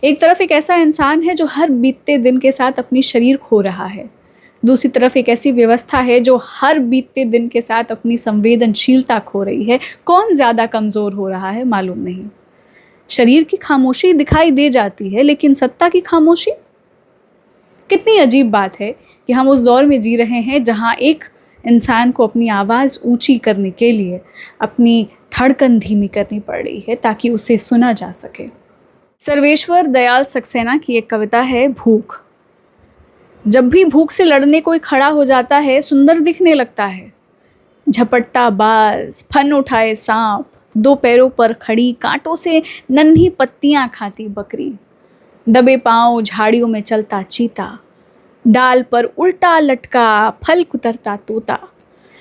एक तरफ एक ऐसा इंसान है जो हर बीतते दिन के साथ अपनी शरीर खो रहा है, दूसरी तरफ एक ऐसी व्यवस्था है जो हर बीतते दिन के साथ अपनी संवेदनशीलता खो रही है। कौन ज़्यादा कमज़ोर हो रहा है मालूम नहीं। शरीर की खामोशी दिखाई दे जाती है, लेकिन सत्ता की खामोशी। कितनी अजीब बात है कि हम उस दौर में जी रहे हैं जहाँ एक इंसान को अपनी आवाज़ ऊंची करने के लिए अपनी धड़कन धीमी करनी पड़ रही है ताकि उसे सुना जा सके। सर्वेश्वर दयाल सक्सेना की एक कविता है भूख। जब भी भूख से लड़ने कोई खड़ा हो जाता है, सुंदर दिखने लगता है। झपटता बाज, फन उठाए सांप, दो पैरों पर खड़ी, कांटों से नन्ही पत्तियां खाती बकरी, दबे पांव झाड़ियों में चलता चीता, डाल पर उल्टा लटका फल कुतरता तोता,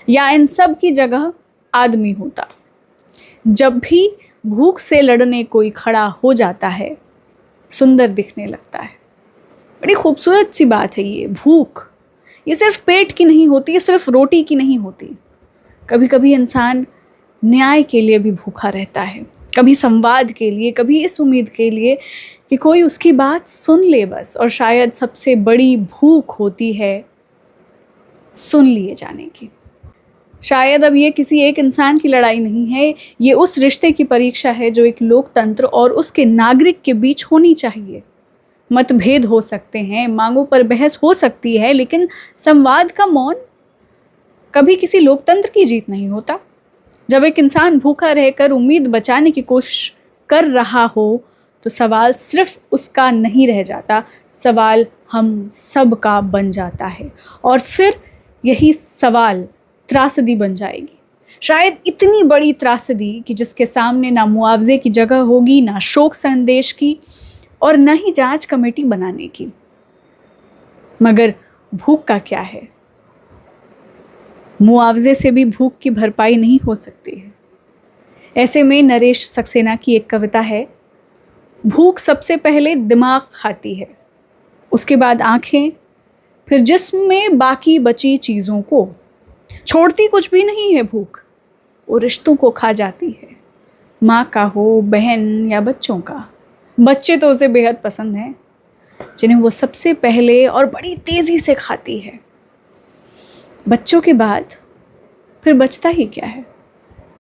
या इन सब की जगह आदमी होता। जब भी भूख से लड़ने कोई खड़ा हो जाता है, सुंदर दिखने लगता है। बड़ी खूबसूरत सी बात है ये भूख। ये सिर्फ पेट की नहीं होती, ये सिर्फ रोटी की नहीं होती। कभी कभी इंसान न्याय के लिए भी भूखा रहता है, कभी संवाद के लिए, कभी इस उम्मीद के लिए कि कोई उसकी बात सुन ले बस। और शायद सबसे बड़ी भूख होती है सुन लिए जाने की। शायद अब ये किसी एक इंसान की लड़ाई नहीं है, ये उस रिश्ते की परीक्षा है जो एक लोकतंत्र और उसके नागरिक के बीच होनी चाहिए। मतभेद हो सकते हैं, मांगों पर बहस हो सकती है, लेकिन संवाद का मौन कभी किसी लोकतंत्र की जीत नहीं होता। जब एक इंसान भूखा रहकर उम्मीद बचाने की कोशिश कर रहा हो तो सवाल सिर्फ उसका नहीं रह जाता, सवाल हम सब का बन जाता है। और फिर यही सवाल त्रासदी बन जाएगी, शायद इतनी बड़ी त्रासदी कि जिसके सामने ना मुआवजे की जगह होगी, ना शोक संदेश की, और न ही जांच कमेटी बनाने की। मगर भूख का क्या है? मुआवजे से भी भूख की भरपाई नहीं हो सकती है। ऐसे में नरेश सक्सेना की एक कविता है, भूख सबसे पहले दिमाग खाती है, उसके बाद आंखें, फिर जिस्म में बाकी बची चीज़ों को। छोड़ती कुछ भी नहीं है भूख, वो रिश्तों को खा जाती है, माँ का हो, बहन या बच्चों का। बच्चे तो उसे बेहद पसंद हैं, जिन्हें वो सबसे पहले और बड़ी तेज़ी से खाती है। बच्चों के बाद फिर बचता ही क्या है?